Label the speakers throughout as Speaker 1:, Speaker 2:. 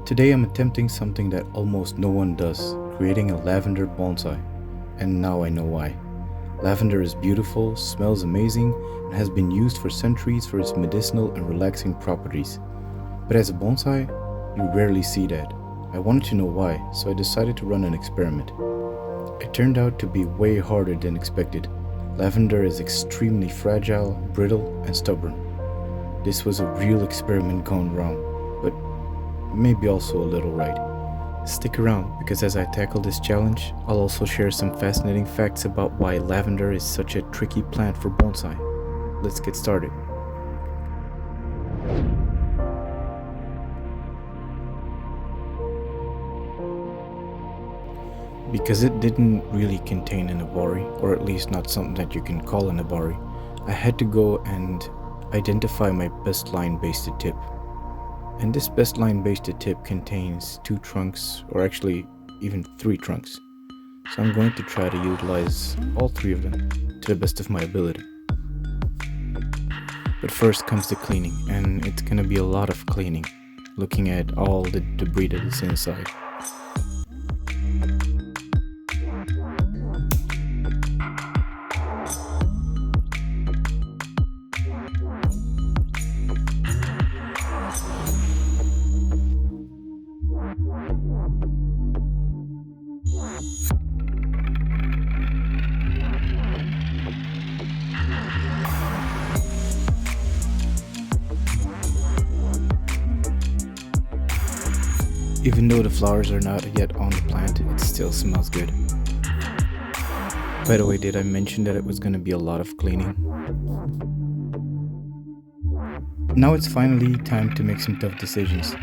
Speaker 1: Today I'm attempting something that almost no one does, creating a lavender bonsai. And now I know why. Lavender is beautiful, smells amazing, and has been used for centuries for its medicinal and relaxing properties. But as a bonsai, you rarely see that. I wanted to know why, so I decided to run an experiment. It turned out to be way harder than expected. Lavender is extremely fragile, brittle, and stubborn. This was a real experiment gone wrong, but maybe also a little right. Stick around, because as I tackle this challenge, I'll also share some fascinating facts about why lavender is such a tricky plant for bonsai. Let's get started. Because it didn't really contain an abori, or at least not something that you can call an abori, I had to go and identify my best line basted tip. And this best line basted tip contains 2 trunks, or actually even 3 trunks. So I'm going to try to utilize all 3 of them to the best of my ability. But first comes the cleaning, and it's gonna be a lot of cleaning, looking at all the debris that is inside. Even though the flowers are not yet on the plant, it still smells good. By the way, did I mention that it was going to be a lot of cleaning? Now it's finally time to make some tough decisions.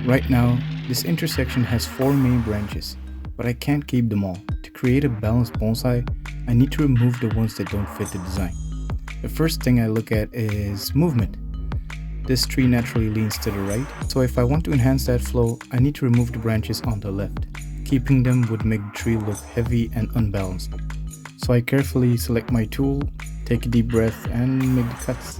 Speaker 1: Right now, this intersection has 4 main branches, but I can't keep them all. To create a balanced bonsai, I need to remove the ones that don't fit the design. The first thing I look at is movement. This tree naturally leans to the right, so if I want to enhance that flow, I need to remove the branches on the left. Keeping them would make the tree look heavy and unbalanced. So I carefully select my tool, take a deep breath, and make the cuts.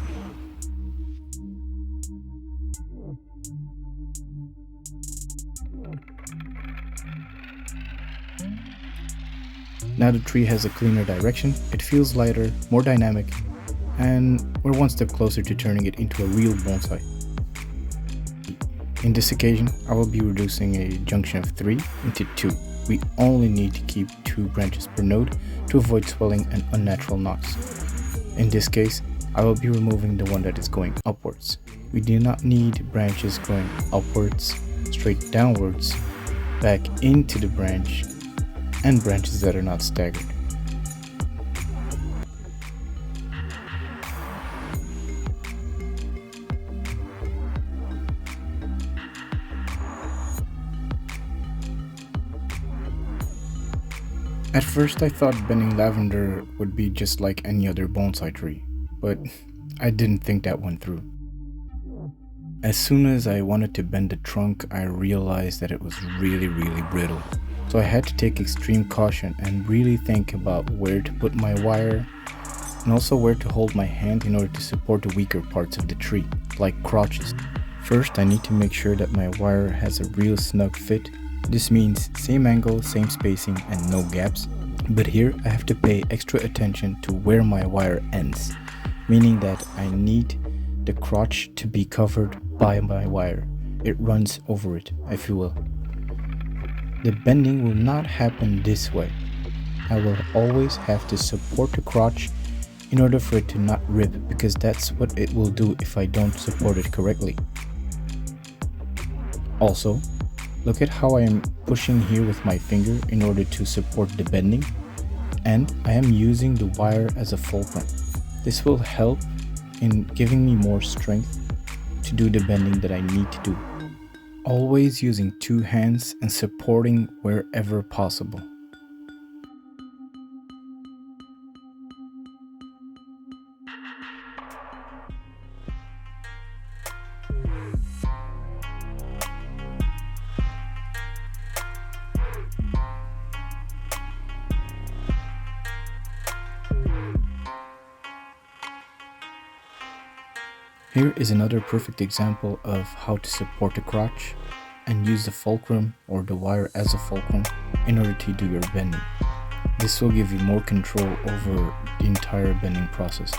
Speaker 1: Now the tree has a cleaner direction, it feels lighter, more dynamic, and we're one step closer to turning it into a real bonsai. In this occasion, I will be reducing a junction of 3 into 2. We only need to keep 2 branches per node to avoid swelling and unnatural knots. In this case, I will be removing the one that is going upwards. We do not need branches going upwards, straight downwards, back into the branch, and branches that are not staggered. At first I thought bending lavender would be just like any other bonsai tree, but I didn't think that one through. As soon as I wanted to bend the trunk, I realized that it was really brittle. So I had to take extreme caution and really think about where to put my wire and also where to hold my hand in order to support the weaker parts of the tree, like crotches. First, I need to make sure that my wire has a real snug fit. This means same angle, same spacing, and no gaps. But here I have to pay extra attention to where my wire ends, meaning that I need the crotch to be covered by my wire. It runs over it, if you will. The bending will not happen this way. I will always have to support the crotch in order for it to not rip, because that's what it will do if I don't support it correctly. Also, look at how I am pushing here with my finger in order to support the bending, and I am using the wire as a fulcrum. This will help in giving me more strength to do the bending that I need to do. Always using 2 hands and supporting wherever possible. Here is another perfect example of how to support the crotch. and use the fulcrum or the wire as a fulcrum in order to do your bending. This will give you more control over the entire bending process.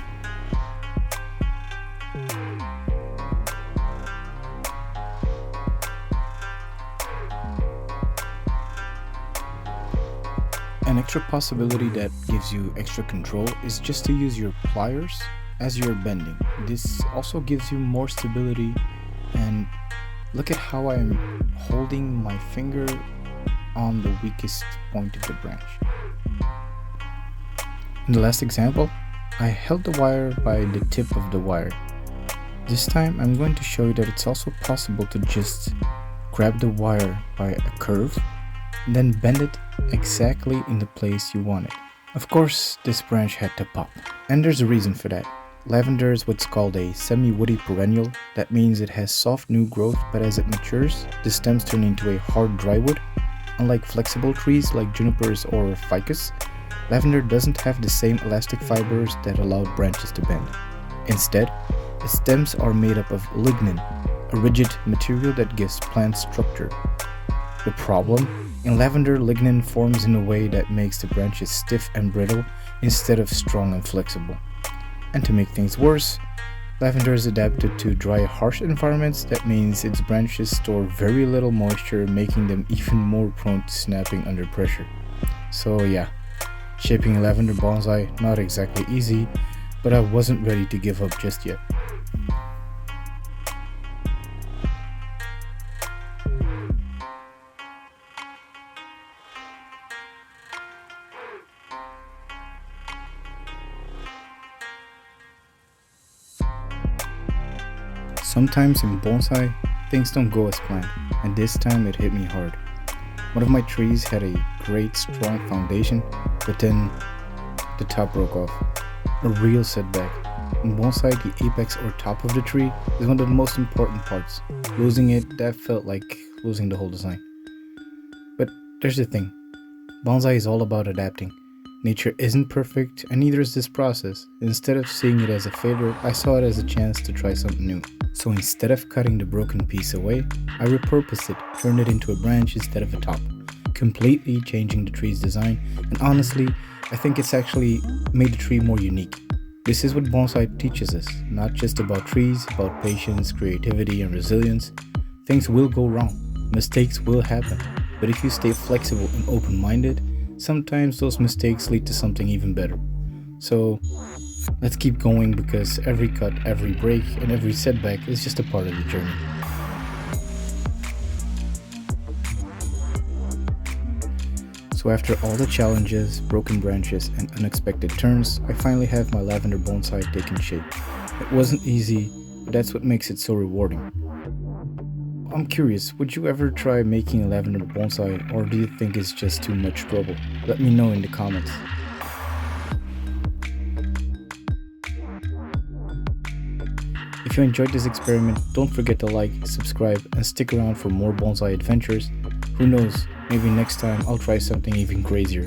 Speaker 1: An extra possibility that gives you extra control is just to use your pliers as you're bending. This also gives you more stability, and look at how I'm holding my finger on the weakest point of the branch. In the last example, I held the wire by the tip of the wire. This time I'm going to show you that it's also possible to just grab the wire by a curve, then bend it exactly in the place you want it. Of course, this branch had to pop, and there's a reason for that. Lavender is what's called a semi-woody perennial. That means it has soft new growth, but as it matures, the stems turn into a hard dry wood. Unlike flexible trees like junipers or ficus, lavender doesn't have the same elastic fibers that allowed branches to bend. Instead, its stems are made up of lignin, a rigid material that gives plants structure. The problem? In lavender, lignin forms in a way that makes the branches stiff and brittle instead of strong and flexible. And to make things worse, lavender is adapted to dry, harsh environments. That means its branches store very little moisture, making them even more prone to snapping under pressure. So yeah, shaping a lavender bonsai, not exactly easy, but I wasn't ready to give up just yet. Sometimes in bonsai, things don't go as planned, and this time it hit me hard. One of my trees had a great strong foundation, but then the top broke off. A real setback. In bonsai, the apex or top of the tree is one of the most important parts. Losing it, that felt like losing the whole design. But there's the thing. Bonsai is all about adapting. Nature isn't perfect, and neither is this process. Instead of seeing it as a failure, I saw it as a chance to try something new. So instead of cutting the broken piece away, I repurposed it, turned it into a branch instead of a top, completely changing the tree's design, and honestly, I think it's actually made the tree more unique. This is what bonsai teaches us, not just about trees, about patience, creativity, and resilience. Things will go wrong, mistakes will happen, but if you stay flexible and open-minded, sometimes those mistakes lead to something even better. So let's keep going, because every cut, every break, and every setback is just a part of the journey. So after all the challenges, broken branches, and unexpected turns, I finally have my lavender bonsai taking shape. It wasn't easy, but that's what makes it so rewarding. I'm curious, would you ever try making a lavender bonsai, or do you think it's just too much trouble? Let me know in the comments. If you enjoyed this experiment, don't forget to like, subscribe, and stick around for more bonsai adventures. Who knows, maybe next time I'll try something even crazier.